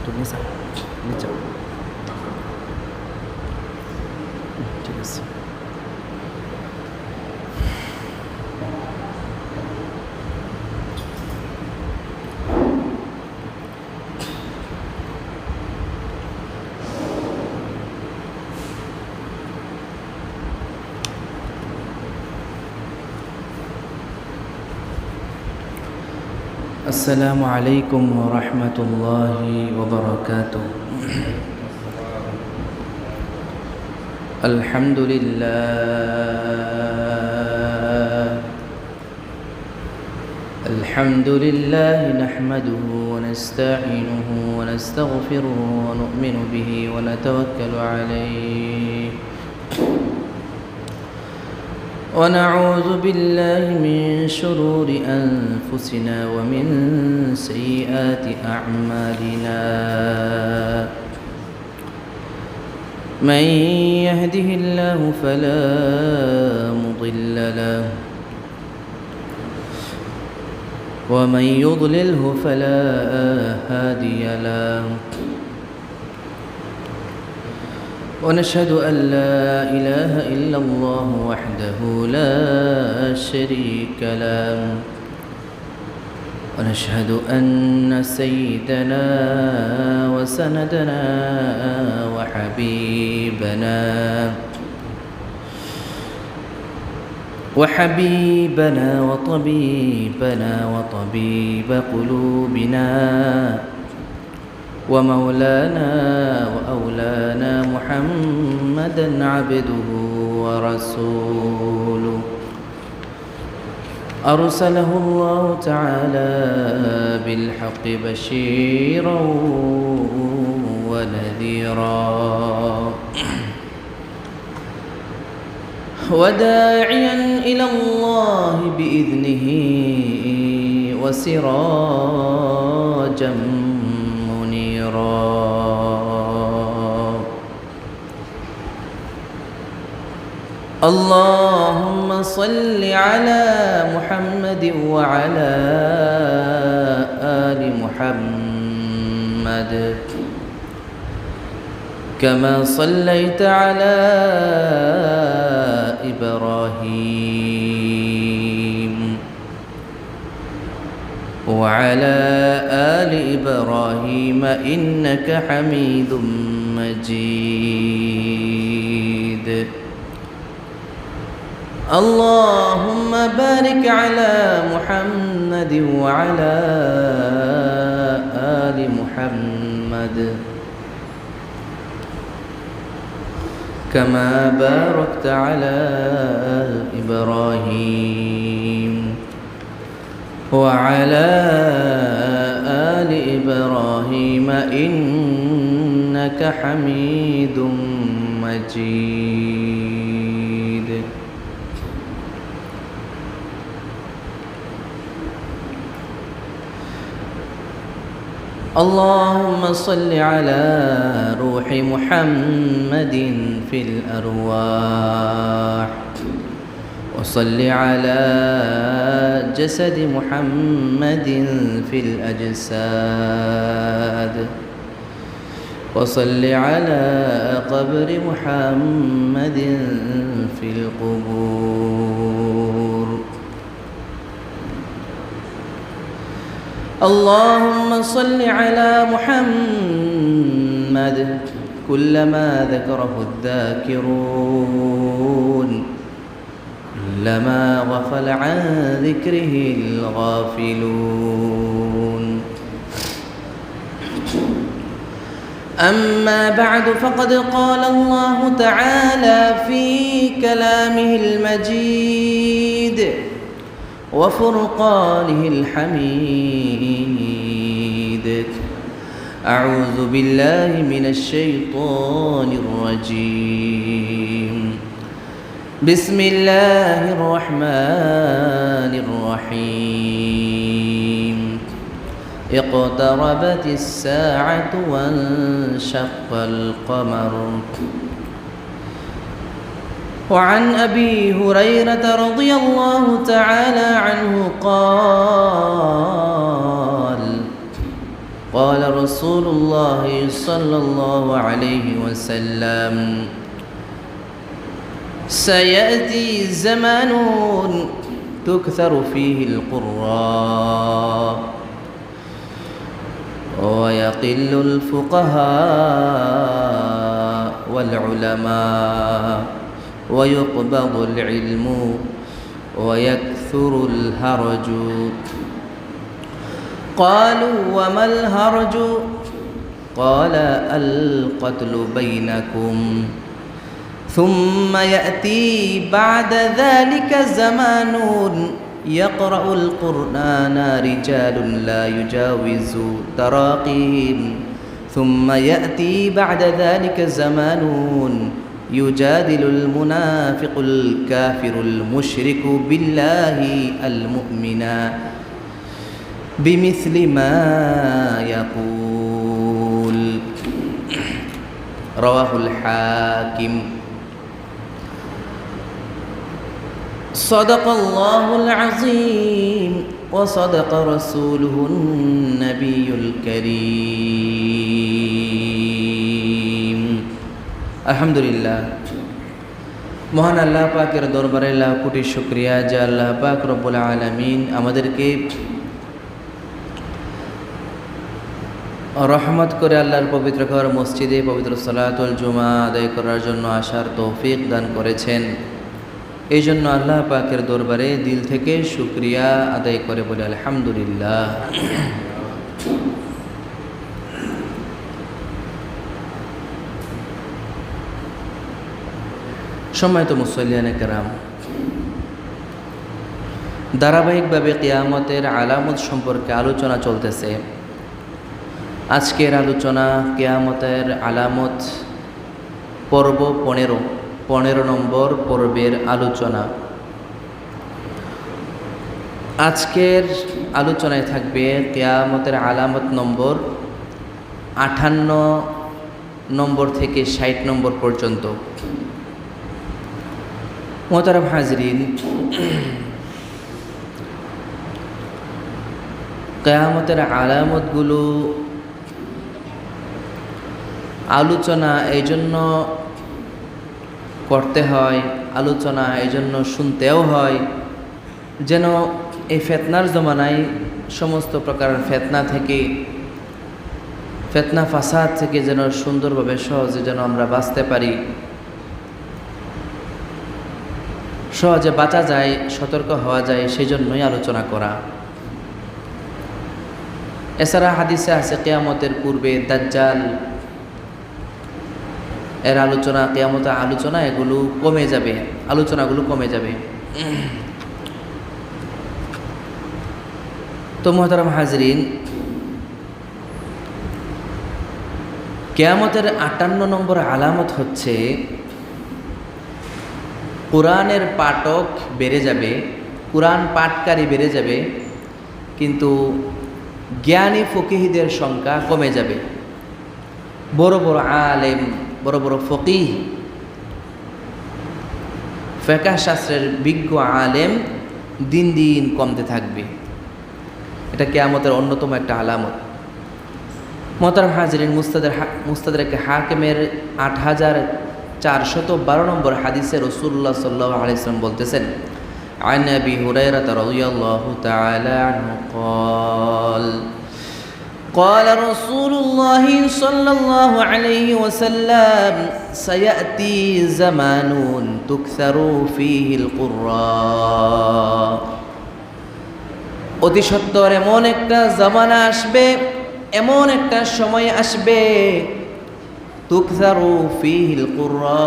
একটু নিচে নিচে ঠিক আছে। السلام عليكم ورحمة الله وبركاته. الحمد لله نحمده ونستعينه ونستغفره ونؤمن به ونتوكل عليه ونعوذ بالله من شرور أنفسنا ومن سيئات أعمالنا. من يهده الله فلا مضل له ومن يضلله فلا هادي له. ونشهد أن لا إله إلا الله وحده لا شريك له. ونشهد أن سيدنا وسندنا وحبيبنا وطبيبنا وطبيب قلوبنا ومولانا وأولانا محمدا عبده ورسوله أرسله الله تعالى بالحق بشيرا ونذيرا وداعيا إلى الله بإذنه وسراجا منيرا. اللهم صل على محمد وعلى آل محمد كما صليت على إبراهيم وعلى آل إبراهيم إنك حميد مجيد. اللهم بارك على محمد وعلى آل محمد كما باركت على إبراهيم وعلى آل إبراهيم إنك حميد مجيد. اللهم صل على روح محمد في الأرواح وصل على جسد محمد في الأجساد وصل على قبر محمد في القبور. اللهم صل على محمد كلما ذكره الذاكرون كلما غفل عن ذكره الغافلون. أما بعد فقد قال الله تعالى في كلامه المجيد وفرقانه الحميد. أعوذ بالله من الشيطان الرجيم. بسم الله الرحمن الرحيم. اقتربت الساعة وانشق القمر. وعن أبي هريرة رضي الله تعالى عنه قال قال رسول الله صلى الله عليه وسلم سيأتي زمان تكثر فيه القراء ويقل الفقهاء والعلماء ويقبض العلم ويكثر الهرج قالوا وما الهرج قال القتل بينكم ثم يأتي بعد ذلك زمان يقرأ القرآن رجال لا يجاوز تراقيهم ثم يأتي بعد ذلك زمان يجادل المنافق الكافر المشرك بالله المؤمن بمثل ما يقول رواه الحاكم صدق الله العظيم وصدق رسوله النبي الكريم الحمد لله মহান আল্লাহ পাকের দরবারে লাখ কোটি শুকরিয়া যে আল্লাহ পাক রব্বুল আলামিন আমাদেরকে রহমত করে আল্লাহর পবিত্র ঘর মসজিদে পবিত্র সালাতুল জুমা আদায় করার জন্য আসার তৌফিক দান করেছেন। এই জন্য আল্লাহ পাকের দরবারে দিল থেকে শুকরিয়া আদায় করে বলে আলহামদুলিল্লাহ। সম্মানিত মুসল্লিয়ানে কেরাম, ধারাবাহিকভাবে কিয়ামতের আলামত সম্পর্কে আলোচনা চলতেছে। আজকের আলোচনা কিয়ামতের আলামত পর্ব 15 নম্বর পর্বের আলোচনা। আজকের আলোচনায় থাকবে কিয়ামতের আলামত নম্বর 58 নম্বর থেকে 60 নম্বর পর্যন্ত। মোহতারাম হাজরিন, কিয়ামতের আলামতগুলো আলোচনা এই জন্য করতে হয়, আলোচনা এই জন্য শুনতেও হয় যেন এই ফেতনার জমানায় সমস্ত প্রকার ফেতনা থেকে, ফেতনা ফাসাদ থেকে যেন সুন্দরভাবে সহজে যেন আমরা বাঁচতে পারি, সহজে বাঁচা যায়, সতর্ক হওয়া যায়, সেই জন্যই আলোচনা করা। এছাড়া হাদিসে আছে কিয়ামতের পূর্বে দাজ্জাল এর আলোচনা, কিয়ামতের আলোচনা এগুলো কমে যাবে, আলোচনাগুলো কমে যাবে। তো মুহতারাম হাজরিন, কিয়ামতের 58 নম্বর আলামত হচ্ছে কোরআনের পাঠক বেড়ে যাবে, কোরআন পাঠকারী বেড়ে যাবে, কিন্তু জ্ঞানী ফকিহদের সংখ্যা কমে যাবে। বড় বড় আলেম, বড় বড় ফকিহ, ফিকহ শাস্ত্রের বিজ্ঞ আলেম দিন দিন কমতে থাকবে। এটা কিয়ামতের অন্যতম একটা আলামত। মুহতারাম হাজরিন, মুস্তাদরাক হাকিমের 8412 নম্বর হাদিসে রাসূলুল্লাহ সাল্লাল্লাহু আলাইহি ওয়াসাল্লাম বলতেছেন, عن أبي هريرة رضي الله تعالى عنه قال رسول الله صلى الله عليه وسلم سيأتي زمان تكثر فيه القراء অতি সত্বর এমন একটা জামানা আসবে, এমন একটা সময় আসবে, তুকসারু ফিহিল কুররা,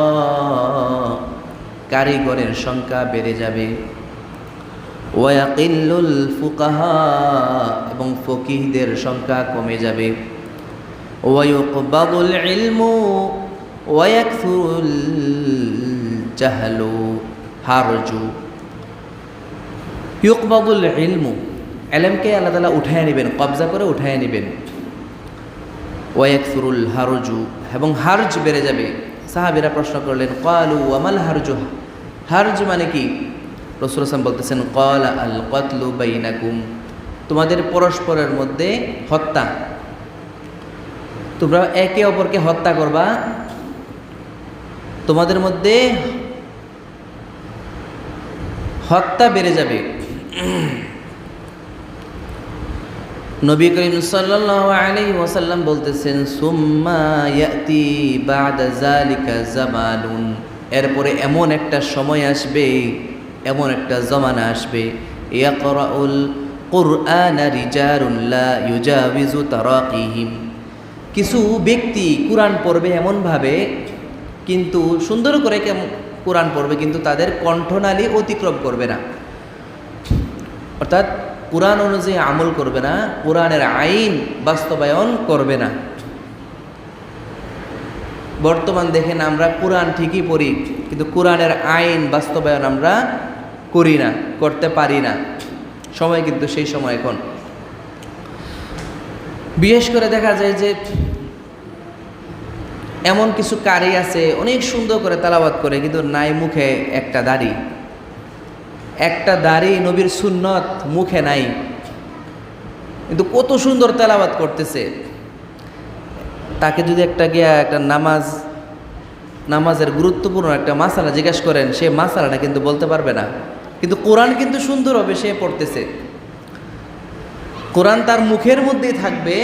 কারিগরের সংখ্যা বেড়ে যাবে, ওয়াকিল্লুল ফুকাহা, এবং ফকিহদের সংখ্যা কমে যাবে, ওয়ায়ুকবাদুল ইলমু ওয়ায়াকসুরুল জাহলু হারজু। ইউকবাদুল ইলমু, ইলমকে আল্লাহ তাআলা উঠায় নেবেন, কবজা করে উঠায় নেবেন। ওয়ায়াকসুরুল হারজু, এবং হারজ বেড়ে যাবে। সাহাবীরা প্রশ্ন করলেন, ক্বালু ওয়ামাল হারজু, হারজ মানে কি? রাসূল সাল্লাল্লাহু আলাইহি ওয়াসাল্লাম বলতেছেন, ক্বালা আল কতলু বাইনাকুম, তোমাদের পরস্পরের মধ্যে হত্যা, তোমরা একে অপরকে হত্যা করবা, তোমাদের মধ্যে হত্যা বেড়ে যাবে। নবী করিম সাল্লাল্লাহু আলাইহি ওয়াসাল্লাম বলতেছেন, সুম্মা ইয়াতি বা'দা যালিকা জামানুন, এরপরে এমন একটা সময় আসবে, এমন একটা জমানা আসবে, ইয়াকরাউল কুরআনা রিজালুন লা ইউজাবিজু তারাকিহিম, কিছু ব্যক্তি কোরআন পড়বে এমনভাবে, কিন্তু সুন্দর করে কোরআন পড়বে, কিন্তু তাদের কণ্ঠনালী অতিক্রম করবে না, অর্থাৎ কোরআন অনুযায়ী আমল করবে না, কোরআনের আইন বাস্তবায়ন করবে না। বর্তমান দেখেন আমরা কোরআন ঠিকই পড়ি, কিন্তু কোরআনের আইন বাস্তবায়ন আমরা করি না, করতে পারি না। সময় কিন্তু সেই সময় এখন। বিশেষ করে দেখা যায় যে এমন কিছু কারি আছে অনেক সুন্দর করে তেলাওয়াত করে, কিন্তু নাই মুখে একটা দাড়ি, একটা দাড়ি নবীর সুন্নত মুখে নাই, কিন্তু কত সুন্দর তেলাওয়াত করতেছে। তাকে যদি একটা নামাজের গুরুত্বপূর্ণ একটা মাসালা জিজ্ঞাসা করেন, সে মাসালাটা কিন্তু বলতে পারবে না, কিন্তু কোরআন কিন্তু সুন্দর হবে, সে পড়তেছে। কোরআন তার মুখের মধ্যেই থাকবে,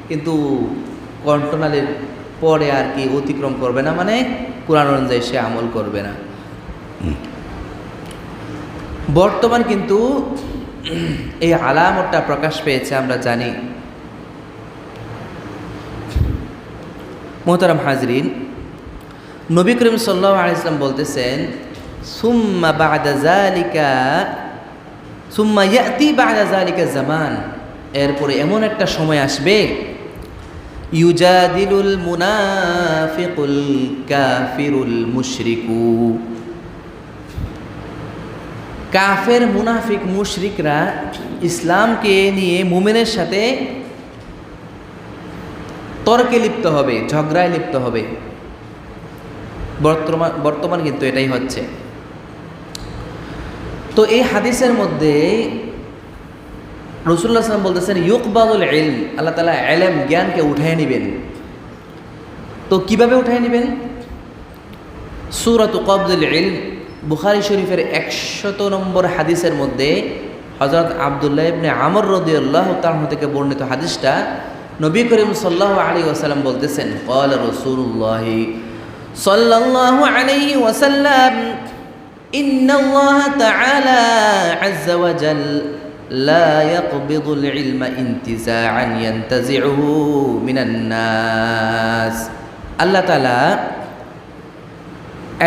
কিন্তু কণ্ঠনালীর পরে আর কি অতিক্রম করবে না, মানে কোরআন অনুযায়ী সে আমল করবে না। বর্তমান কিন্তু এই আলামতটা প্রকাশ পেয়েছে, আমরা জানি। মোহতারাম হাজরিন, নবী করিম সাল্লাল্লাহু আলাইহি ওয়াসাল্লাম বলতেছেন, সুম্মা ইয়াতি বা'দা যালিকা জামান, এরপরে এমন একটা সময় আসবে, ইউজাদিলুল মুনাফিকুল কাফিরুল মুশরিকু, কাফের মুনাফিক মুশরিকরা ইসলামকে নিয়ে মুমিনের সাথে তর্কে লিপ্ত হবে, ঝগড়ায় লিপ্ত হবে। বর্তমান কিন্তু এটাই হচ্ছে। তো এই হাদিসের মধ্যে রাসূলুল্লাহ সাল্লাল্লাহু আলাইহি ওয়াসাল্লাম বলতেছেন, ইউকবাদুল ইলম, আল্লাহ তাআলা ইলম জ্ঞানকে উঠায় নেবেন। তো কিভাবে উঠায় নেবেন? সূরাতু কবদুল ইলম, বুখারী শরীফের 100 নম্বর হাদিসের মধ্যে হযরত আব্দুল্লাহ ইবনে আমর রাদিয়াল্লাহু তাআলা থেকে বর্ণিত হাদিসটা, নবী করিম সাল্লাল্লাহু আলাইহি ওয়াসাল্লাম বলতেছেন, ক্বালা রাসূলুল্লাহ সাল্লাল্লাহু আলাইহি ওয়াসাল্লাম, ইন্নাল্লাহা তাআলা আযজা ওয়া জাল লা ইয়াকবিদুল ইলমা ইনতিজাআন ইয়ানতাজিউহু মিনান নাস, আল্লাহ তাআলা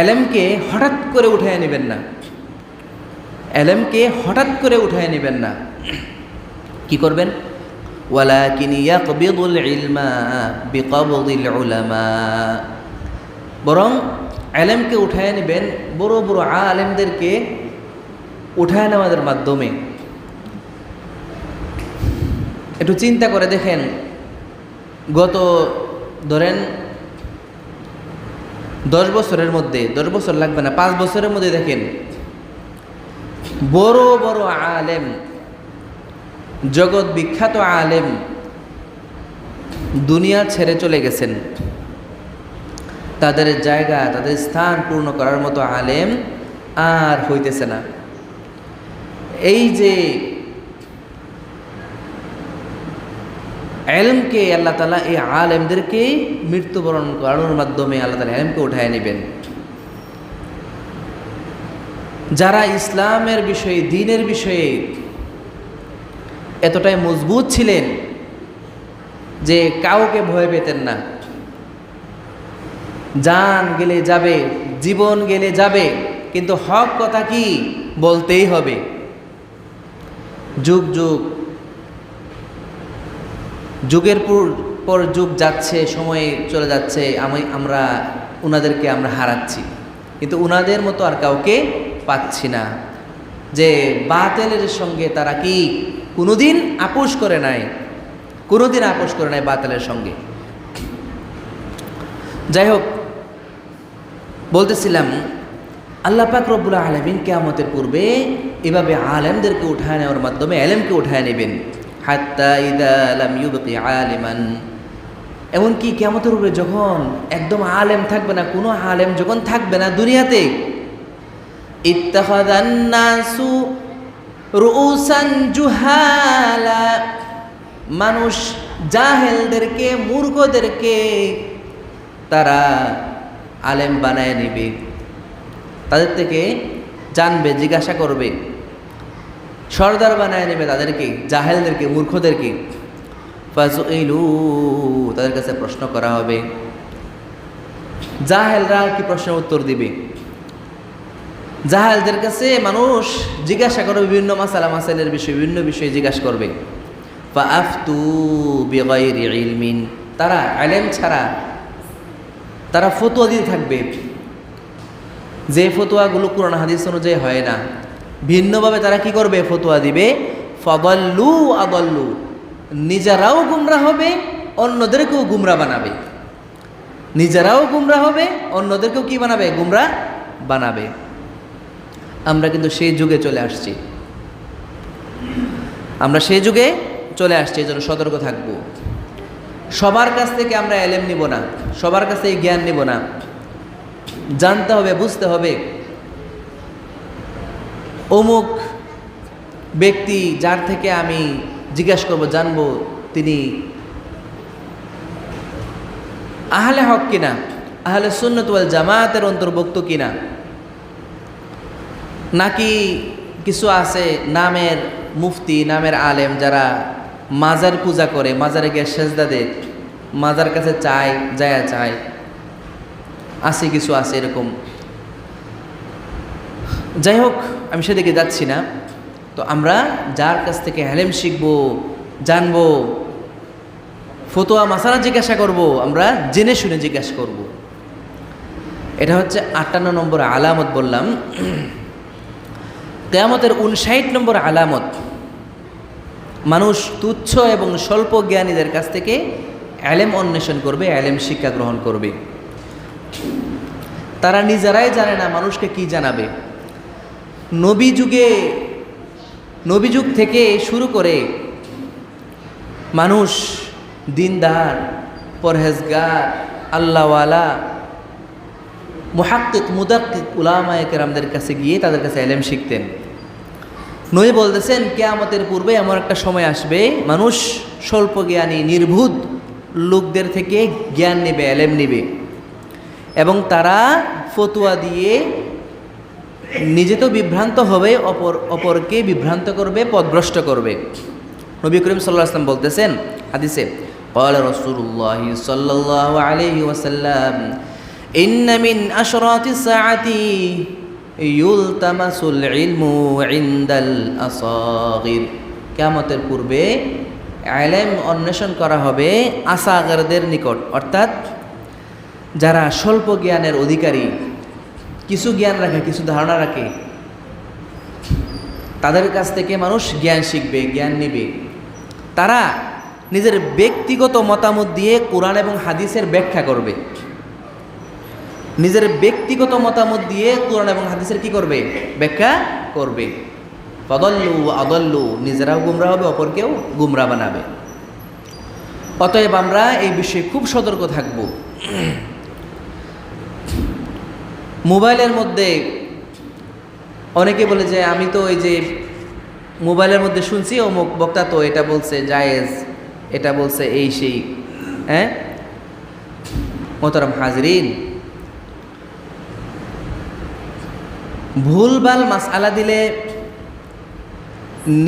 ইলমকে হঠাৎ করে উঠায় নেবেন না, ইলমকে হঠাৎ করে উঠায় নেবেন না। কি করবেন? ওয়ালাকিন ইয়াকবিদুল ইলমা বিকবদিল উলামা, বরং ইলমকে উঠায় নেবেন বড় বড় আলেমদেরকে উঠায় নেওয়ার মাধ্যমে। একটু চিন্তা করে দেখেন, গত ধরেন 10 বছরের মধ্যে, 10 বছর লাগবে না, 5 বছরের মধ্যে দেখেন বড় বড় আলেম, জগৎ বিখ্যাত আলেম দুনিয়া ছেড়ে চলে গেছেন। তাদের জায়গা, তাদের স্থান পূর্ণ করার মতো আলেম আর হইতেছে না। এই যে ইলমকে আল্লাহ তাআলা এই আলেমদেরকে মৃত্যুবরণ করানোর মাধ্যমে আল্লাহ তাআলা ইলমকে উঠায় নেবেন। যারা ইসলামের বিষয়ে, দ্বীনের বিষয়ে এতটাই মজবুত ছিলেন যে কাউকে ভয় পেতেন না, জান গেলে যাবে, জীবন গেলে যাবে, কিন্তু হক কথা কি বলতেই হবে। যুগের পর যুগ যাচ্ছে, সময় চলে যাচ্ছে, আমরা ওনাদেরকে আমরা হারাচ্ছি, কিন্তু ওনাদের মতো আর কাউকে পাচ্ছি না যে বাতিলের সঙ্গে তারা কি কোনোদিন আপোষ করে নাই, বাতিলের সঙ্গে। যাই হোক, বলতেছিলাম আল্লাহ পাক রব্বুল আলামিন কিয়ামতের পূর্বে এভাবে আলেমদেরকে উঠায় নেওয়ার মাধ্যমে ইলমকে উঠায় নেবেন। হাত্তা ইযা লাম ইউবকি আলিমান, এমনকি কিয়ামতের উপরে যখন একদম আলেম থাকবে না, কোনো আলেম যখন থাকবে না দুনিয়াতে, ইত্তাখাযান নাসু রুউসান জুহালা, মানুষ জাহেলদেরকে, মূর্খদেরকে তারা আলেম বানায় নিবে, তাদের থেকে জানবে, জিজ্ঞাসা করবে, সর্দার বানায় নেবে তাদেরকে, জাহেলদেরকে, মূর্খদেরকে। ফাসুইলু, তাদের কাছে প্রশ্ন করা হবে। জাহেলরা কি প্রশ্নের উত্তর দিবে? জাহেলদের কাছে মানুষ জিজ্ঞাসা করবে বিভিন্ন মাসালা মাসাইলের বিষয়ে, বিভিন্ন বিষয়ে জিজ্ঞাসা করবে। ফাআফতু বিগাইরি ইলমিন, তারা ইলম ছাড়া তারা ফতোয়া দিতে থাকবে, যে ফতোয়াগুলো কুরআন হাদিস অনুযায়ী হয় না, ভিন্নভাবে তারা কি করবে? ফতোয়া দিবে। ফাদাল্লু আদাল্লু, নিজেরাও গুমরা হবে, অন্যদেরকেও গুমরা বানাবে। নিজেরাও গুমরা হবে, অন্যদেরকেও কি বানাবে? গুমরা বানাবে। আমরা কিন্তু সেই যুগে চলে আসছি, আমরা সেই যুগে চলে আসছি, এই জন্য সতর্ক থাকব। সবার কাছ থেকে আমরা এলেম নিব না, সবার কাছে জ্ঞান নিব না, জানতে হবে, বুঝতে হবে। অমুক ব্যক্তি যার থেকে আমি জিজ্ঞাসা করব, জানবো তিনি আহলে হক কিনা, আহলে সুন্নাত ওয়াল জামাতের অন্তর্ভুক্ত কিনা, নাকি কিছু আছে নামের মুফতি, নামের আলেম যারা মাজার পূজা করে, মাজারে গিয়ে সেজদা দেয়, মাজার কাছে চায়, যায় চায়, আছে কিছু আছে এরকম। যাই হোক, আমি সেদিকে যাচ্ছি না। তো আমরা যার কাছ থেকে এলেম শিখবো, জানবো, ফতোয়া মাসালা জিজ্ঞাসা করব, আমরা জেনে শুনে জিজ্ঞাসা করব। এটা হচ্ছে 58 নম্বর আলামত বললাম। কিয়ামতের 59 নম্বর আলামত, মানুষ তুচ্ছ এবং স্বল্প জ্ঞানীদের কাছ থেকে এলেম অন্বেষণ করবে, এলেম শিক্ষা গ্রহণ করবে। তারা নিজেরাই জানে না মানুষকে কি জানাবে। নবী যুগ থেকে শুরু করে মানুষ দিনদার, পরহেজগার, আল্লাহওয়ালা, মুহাক্কিক, মুদাক্কিক উলামায়ে কেরামদের কাছে গিয়ে তাদের কাছে এলেম শিখতেন। নবী বলতেছেন কিয়ামতের পূর্বে এমন একটা সময় আসবে, মানুষ স্বল্প জ্ঞানী, নির্বুধ লোকদের থেকে জ্ঞান নেবে, এলেম নেবে, এবং তারা ফতোয়া দিয়ে নিজে তো বিভ্রান্ত হবে, অপরকে বিভ্রান্ত করবে, পথভ্রষ্ট করবে। নবী করিম সাল্লাল্লাহু আলাইহি ওয়াসাল্লাম বলতেছেন হাদিসে, ক্বালা রাসূলুল্লাহ সাল্লাল্লাহু আলাইহি ওয়াসাল্লাম, ইন্না মিন আশরাতিস সাআতি ইউলতামাসুল ইলমু ইনদাল আসাগির, কিয়ামতের পূর্বে ইলম অন্বেষণ করা হবে আসাগরদের নিকট, অর্থাৎ যারা স্বল্প জ্ঞানের অধিকারী, কিছু জ্ঞান রাখে, কিছু ধারণা রাখে, তাদের কাছ থেকে মানুষ জ্ঞান শিখবে, জ্ঞান নেবে। তারা নিজের ব্যক্তিগত মতামত দিয়ে কোরআন এবং হাদিসের ব্যাখ্যা করবে, নিজের ব্যক্তিগত মতামত দিয়ে কোরআন এবং হাদিসের কি করবে? ব্যাখ্যা করবে। ফাদাল্লু আদাল্লু, নিজেরাও গুমরা হবে, অপরকেও গুমরা বানাবে। অতএব আমরা এই বিষয়ে খুব সতর্ক থাকব। মোবাইলের মধ্যে অনেকে বলে যে আমি তো এই যে মোবাইলের মধ্যে শুনছি অমুক বক্তা তো এটা বলছে জায়েজ, এটা বলছে এই সেই। হ্যাঁ মোহতারাম হাজরিন, ভুলভাল মাসআলা দিলে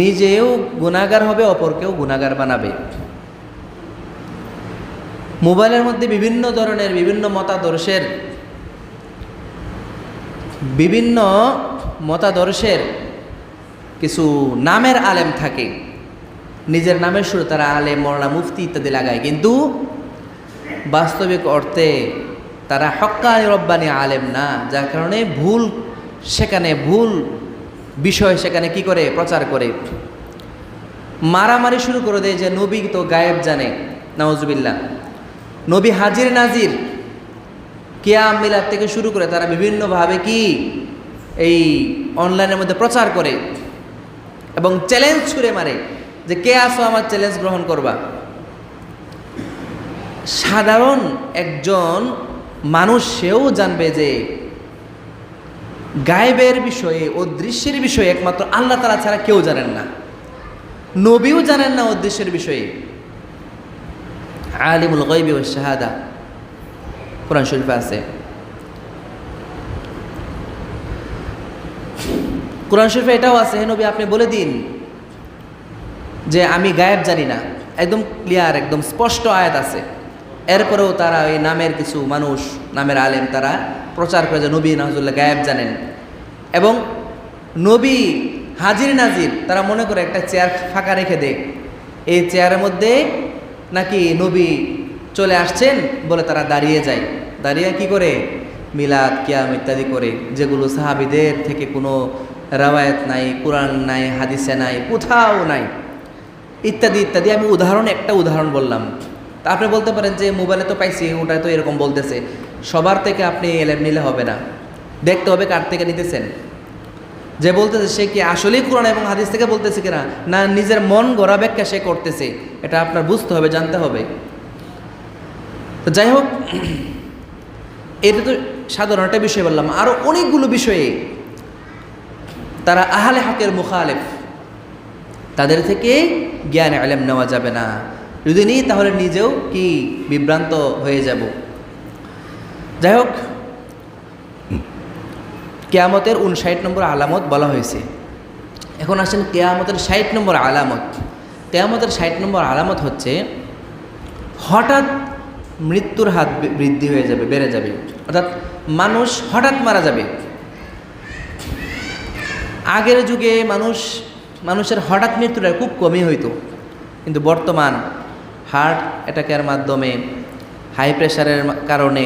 নিজেও গুনাহগার হবে, অপরকেও গুনাহগার বানাবে। মোবাইলের মধ্যে বিভিন্ন ধরনের বিভিন্ন মতাদর্শের কিছু নামের আলেম থাকে, নিজের নামের শুরু তারা আলেম, মওলানা, মুফতি ইত্যাদি লাগায়, কিন্তু বাস্তবিক অর্থে তারা হক্কানি রব্বানি আলেম না, যার কারণে ভুল বিষয় সেখানে কি করে? প্রচার করে। মারামারি শুরু করে দেয় যে নবী তো গায়েব জানে, নাউজুবিল্লাহ। নবী হাজির নাজির, কিয়াম মিলাদ থেকে শুরু করে তারা বিভিন্নভাবে কি এই অনলাইনের মধ্যে প্রচার করে এবং চ্যালেঞ্জ ছুড়ে মারে যে কে আসো আমার চ্যালেঞ্জ গ্রহণ করবা। সাধারণ একজন মানুষ সেও জানবে যে গায়েবের বিষয়ে, অদৃশ্যের বিষয়ে একমাত্র আল্লাহ তাআলা ছাড়া কেউ জানেন না, নবীও জানেন না অদৃশ্যের বিষয়ে। আলিমুল গায়বি ওয়াশ শাহাদা কোরআন শরীফে আছে। কোরআন শরীফে এটাও আছে, হে নবী আপনি বলে দিন যে আমি গায়েব জানি না। একদম ক্লিয়ার, একদম স্পষ্ট আয়াত আছে। এরপরেও তারা ওই নামের কিছু মানুষ, নামের আলেম, তারা প্রচার করে যে নবী নাজুল্লাহ গায়েব জানেন। এবং নবী হাজির নাজির তারা মনে করে একটা চেয়ার ফাঁকা রেখে দেয়, এই চেয়ারের মধ্যে নাকি নবী চলে আসছেন বলে তারা দাঁড়িয়ে যায়। দাঁড়িয়ে কি করে? মিলাদ, কিয়াম ইত্যাদি করে, যেগুলো সাহাবীদের থেকে কোনো রাওয়ায়াত নাই, কোরআন নাই, হাদিসে নাই, কোথাও নাই, ইত্যাদি ইত্যাদি। আমি একটা উদাহরণ বললাম। তা আপনি বলতে পারেন যে মোবাইলে তো পাইছি, ওটা তো এরকম বলতেছে। সবার থেকে আপনি এলেম নিলে হবে না, দেখতে হবে কার থেকে নিতেছেন। যে বলতেছে সে কি আসলেই কোরআন এবং হাদিস থেকে বলতেছে কিনা, না নিজের মন গড়া ব্যাখ্যা সে করতেছে, এটা আপনার বুঝতে হবে, জানতে হবে। তো যাই হোক, এটা তো সাধারণ একটা বিষয় বললাম। আরও অনেকগুলো বিষয়ে তারা আহলে হকের মুখালেফ, তাদের থেকে জ্ঞান ইলম নেওয়া যাবে না। যদি নিই তাহলে নিজেও কি বিভ্রান্ত হয়ে যাব। যাই হোক, কিয়ামতের 59 নম্বর আলামত বলা হয়েছে। এখন আসেন কিয়ামতের 60 নম্বর আলামত। কিয়ামতের 60 নম্বর আলামত হচ্ছে হঠাৎ মৃত্যুর হার বৃদ্ধি হয়ে যাবে, বেড়ে যাবে। অর্থাৎ মানুষ হঠাৎ মারা যাবে। আগের যুগে মানুষের হঠাৎ মৃত্যুটা খুব কমই হইতো, কিন্তু বর্তমান হার্ট অ্যাটাকের মাধ্যমে, হাই প্রেশারের কারণে,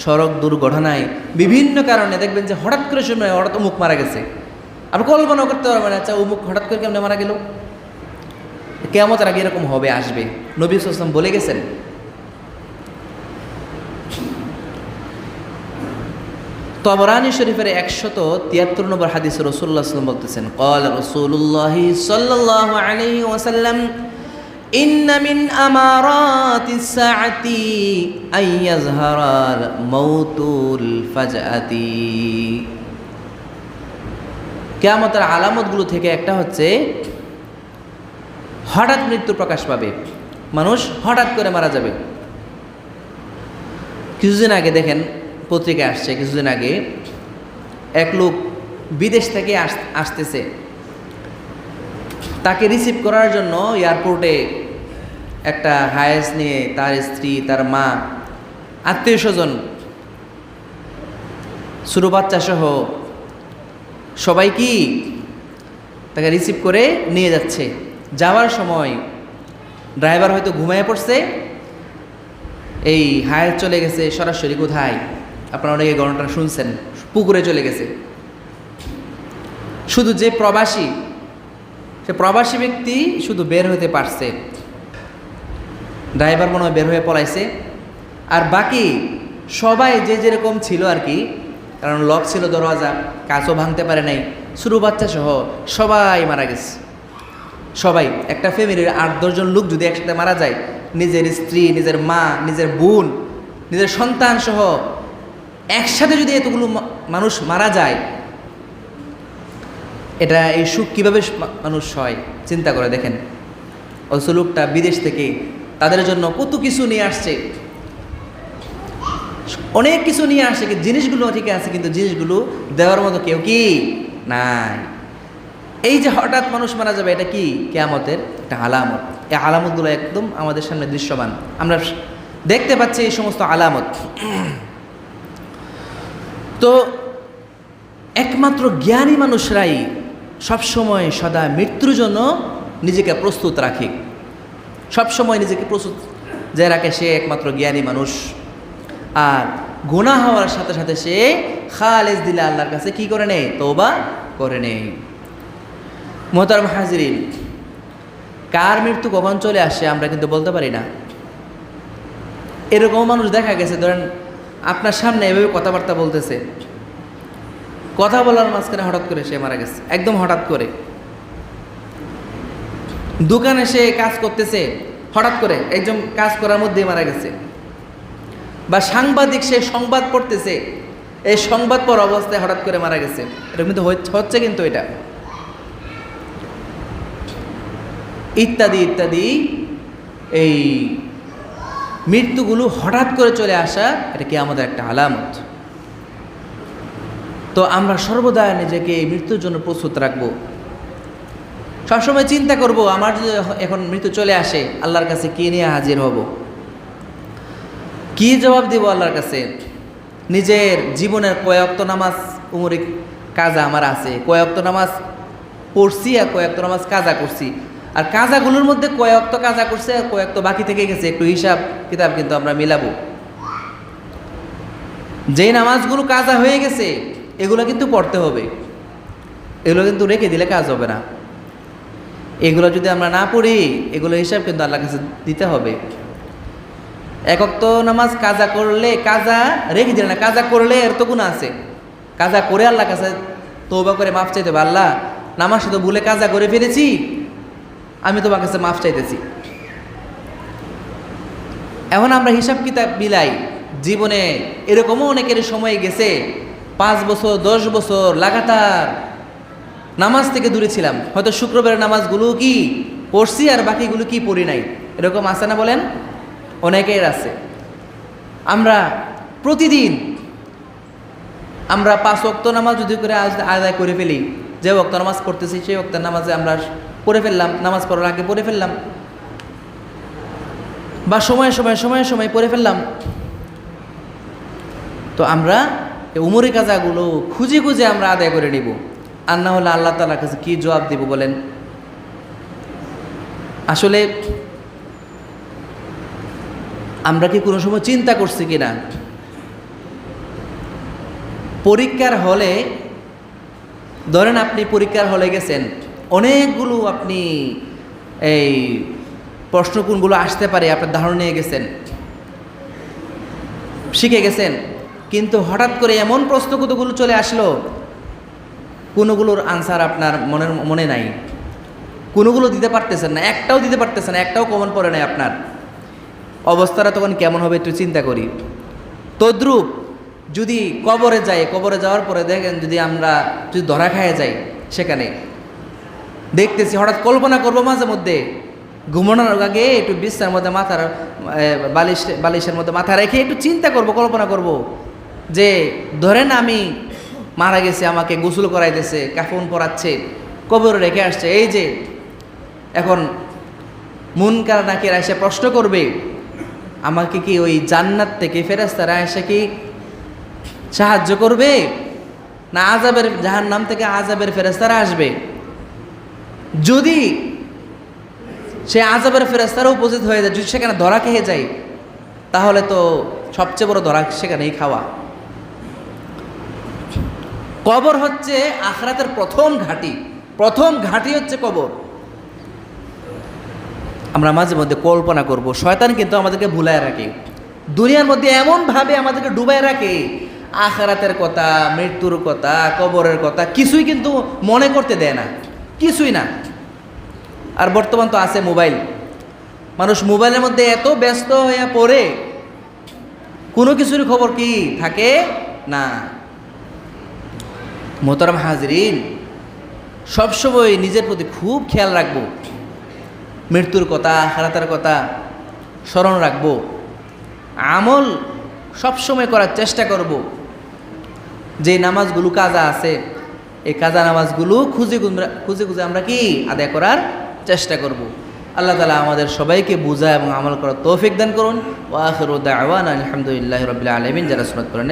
সড়ক দুর্ঘটনায়, বিভিন্ন কারণে দেখবেন যে হঠাৎ করে সময় হঠাৎ অমুক মারা গেছে। আপনি কল্পনা করতে পারবেন, আচ্ছা অমুক হঠাৎ করে কেমনে মারা গেল। কিয়ামতের আগে এরকম হবে, আসবে। নবী সাল্লাল্লাহু আলাইহি ওয়াসাল্লাম বলে গেছেন। তবরানী শরীফের 173 নম্বর হাদিসে রাসূলুল্লাহ সাল্লাল্লাহু আলাইহি ওয়াসাল্লাম বলতেছেন, ক্বালা রাসূলুল্লাহ সাল্লাল্লাহু আলাইহি ওয়াসাল্লাম ইন্না মিন আমারাতিস সাআতি আইয়াজহারাল মাউতুল ফাজআতি। কিয়ামতের আলামতগুলো থেকে একটা হচ্ছে হঠাৎ মৃত্যু প্রকাশ পাবে, মানুষ হঠাৎ করে মারা যাবে। কিছুদিন আগে দেখেন পত্রিকায় আসছে, কিছুদিন আগে এক লোক বিদেশ থেকে আসতেছে, তাকে রিসিভ করার জন্য এয়ারপোর্টে একটা হায়েস নিয়ে তার স্ত্রী, তার মা, আত্মীয় স্বজন, ছোট বাচ্চা সহ সবাই কি তাকে রিসিভ করে নিয়ে যাচ্ছে। যাওয়ার সময় ড্রাইভার হয়তো ঘুমিয়ে পড়ছে, এই হায়েস চলে গেছে সরাসরি কোথায়, আপনারা অনেকে ঘটনাটা শুনছেন, পুকুরে চলে গেছে। শুধু যে প্রবাসী, সে প্রবাসী ব্যক্তি শুধু বের হতে পারছে, ড্রাইভার মনে হয় বের হয়ে পলাইছে। আর বাকি সবাই যে যেরকম ছিল আর কি, কারণ লক ছিল দরওয়াজা, কাঁচও ভাঙতে পারে নাই, ছোটো বাচ্চা সহ সবাই মারা গেছে। সবাই, একটা ফ্যামিলির 8-10 জন লোক যদি একসাথে মারা যায়, নিজের স্ত্রী, নিজের মা, নিজের বোন, নিজের সন্তান সহ একসাথে যদি এতগুলো মানুষ মারা যায়, এটা এই সুখ কীভাবে মানুষ হয় চিন্তা করে দেখেন। ওই লোকটা বিদেশ থেকে তাদের জন্য কত কিছু নিয়ে আসছে, অনেক কিছু নিয়ে আসছে, কিন্তু জিনিসগুলো ঠিক আছে, কিন্তু জিনিসগুলো দেওয়ার মতো কেউ কি নাই। এই যে হঠাৎ মানুষ মারা যাবে, এটা কি কিয়ামতের একটা আলামত। এই আলামতগুলো একদম আমাদের সামনে দৃশ্যমান, আমরা দেখতে পাচ্ছি এই সমস্ত আলামত। তো একমাত্র জ্ঞানী মানুষরাই সবসময় সদা মৃত্যুর জন্য নিজেকে প্রস্তুত রাখে, সবসময় নিজেকে প্রস্তুত যে রাখে, সে একমাত্র জ্ঞানী মানুষ। আর গুনাহ হওয়ার সাথে সাথে সে খালেস দিলে আল্লাহর কাছে কি করে নেয়, তওবা করে নেয়। মুহতারাম হাজিরিন, কার মৃত্যু কখন চলে আসে আমরা কিন্তু বলতে পারি না। এরকম মানুষ দেখা গেছে, ধরেন আপনার সামনে এভাবে কথাবার্তা বলতেছে, কথা বলার মাঝখানে হঠাৎ করে সে মারা গেছে, একদম হঠাৎ করে। দোকানে সে কাজ করতেছে, হঠাৎ করে একজন কাজ করার মধ্যেই মারা গেছে। বা সাংবাদিক সে সংবাদ পড়তেছে, এই সংবাদ পড়া অবস্থায় হঠাৎ করে মারা গেছে, এটা কিন্তু হচ্ছে কিন্তু এটা ইত্যাদি ইত্যাদি। এই মৃত্যুগুলো হঠাৎ করে চলে আসা, এটা কি আমাদের একটা আলামত। তো আমরা সর্বদা নিজেকে এই মৃত্যুর জন্য প্রস্তুত রাখবো। সবসময় চিন্তা করব, আমার যদি এখন মৃত্যু চলে আসে আল্লাহর কাছে কি নিয়ে হাজির হব, কি জবাব দিব আল্লাহর কাছে। নিজের জীবনের কয়েকত নামাজ উমরি কাজা আমার আছে, কয়েকত নামাজ পড়ছি আর কয়েকত নামাজ কাজা করছি, আর কাজাগুলোর মধ্যে কয়েকত কাজা করছে আর কয়েকত বাকি থেকে গেছে, একটু হিসাব কিতাব কিন্তু আমরা মিলাবো। যেই নামাজগুলো কাজা হয়ে গেছে এগুলো কিন্তু পড়তে হবে, এগুলো কিন্তু রেখে দিলে কাজ হবে না। এগুলো যদি আমরা না পড়ি এগুলো হিসাব কিন্তু আল্লাহর কাছে দিতে হবে। একক নামাজ কাজা করলে, কাজা রেখে দিলে না, কাজা করলে এর তো গুনাহ আছে, কাজা করে আল্লাহর কাছে তওবা করে মাফ চাইতে হবে, আল্লাহ নামাজ তো ভুলে কাজা করে ফেলেছি, আমি তোমার কাছে মাফ চাইতেছি। এখন আমরা হিসাব কিতাব মিলাই, জীবনে এরকমও অনেকের সময় গেছে 5 বছর 10 বছর লাগাতার নামাজ থেকে দূরে ছিলাম, হয়তো শুক্রবারের নামাজগুলো কি পড়ছি আর বাকিগুলো কি পড়ি নাই, এরকম আছে না বলেন? অনেকের আছে। আমরা প্রতিদিন আমরা 5 ওয়াক্ত নামাজ যদি করে আদায় করে ফেলি, যে ওয়াক্ত নামাজ পড়তেছি সেই ওয়াক্তের নামাজে আমরা পড়ে ফেললাম, নামাজ পড়ার আগে পড়ে ফেললাম, বা সময়ে সময়ে পড়ে ফেললাম, তো আমরা এই উমরি কাজাগুলো খুঁজে খুঁজে আমরা আদায় করে নিব। আর না হলে আল্লাহ তাআলার কাছে কি জবাব দিব বলেন? আসলে আমরা কি কোনো সময় চিন্তা করছি কিনা, পরীক্ষার হলে, ধরেন আপনি পরীক্ষার হলে গেছেন, অনেকগুলো আপনি এই প্রশ্ন কোনগুলো আসতে পারে আপনার ধারণা নিয়ে গেছেন, শিখে গেছেন, কিন্তু হঠাৎ করে এমন প্রশ্ন কতগুলো চলে আসলো, কোনোগুলোর আনসার আপনার মনে নাই, কোনোগুলো দিতে পারতেছেন না, একটাও দিতে পারতেছেন না, একটাও কমন পড়ে নাই আপনার, অবস্থাটা তখন কেমন হবে একটু চিন্তা করি। তদ্রূপ যদি কবরে যাই, কবরে যাওয়ার পরে দেখেন যদি আমরা যদি ধরা খায় যাই, সেখানে দেখতেছি, হঠাৎ কল্পনা করবো মাঝে মধ্যে ঘুমানোর আগে একটু বিছানার মধ্যে মাথার বালিশের মধ্যে মাথা রেখে একটু চিন্তা করব, কল্পনা করব যে ধরেন আমি মারা গেছি, আমাকে গোসল করাইতেছে, কাফন পরাচ্ছে, কবরে রেখে আসছে, এই যে এখন মুনকার নাকির এসে প্রশ্ন করবে, আমাকে কি ওই জান্নাত থেকে ফেরেশতারা এসে কি সাহায্য করবে, না আযাবের জাহান্নাম থেকে আযাবের ফেরেশতারা আসবে? যদি সে আযাবের ফেরেশতারা উপস্থিত হয়ে যায়, যদি সেখানে ধরা খেয়ে যায়, তাহলে তো সবচেয়ে বড় ধরা সেখানেই খাওয়া। কবর হচ্ছে আখিরাতের প্রথম ঘাঁটি হচ্ছে কবর। আমরা মাঝে মধ্যে কল্পনা করব, শয়তান কিন্তু আমাদেরকে ভুলায় রাখে, দুনিয়ার মধ্যে এমনভাবে আমাদেরকে ডুবায় রাখে, আখিরাতের কথা, মৃত্যুর কথা, কবরের কথা কিছুই কিন্তু মনে করতে দেয় না, কিছুই না। আর বর্তমান তো আছে মোবাইল, মানুষ মোবাইলের মধ্যে এত ব্যস্ত হয়ে পড়ে কোনো কিছুর খবর কি থাকে না। মোহতারাম হাজরিন, সবসময় নিজের প্রতি খুব খেয়াল রাখবো, মৃত্যুর কথা, আখিরাতের কথা স্মরণ রাখবো, আমল সবসময় করার চেষ্টা করব। যে নামাজগুলো কাজা আছে, এই কাজা নামাজগুলো খুঁজে খুঁজে আমরা কি আদায় করার চেষ্টা করব। আল্লাহ তাআলা আমাদের সবাইকে বুঝা এবং আমল করার তৌফিক দান করুন। ওয়া আখিরু দাওয়ানা আলহামদুলিল্লাহি রাব্বিল আলামিন। যারা সুন্নাত পড়েন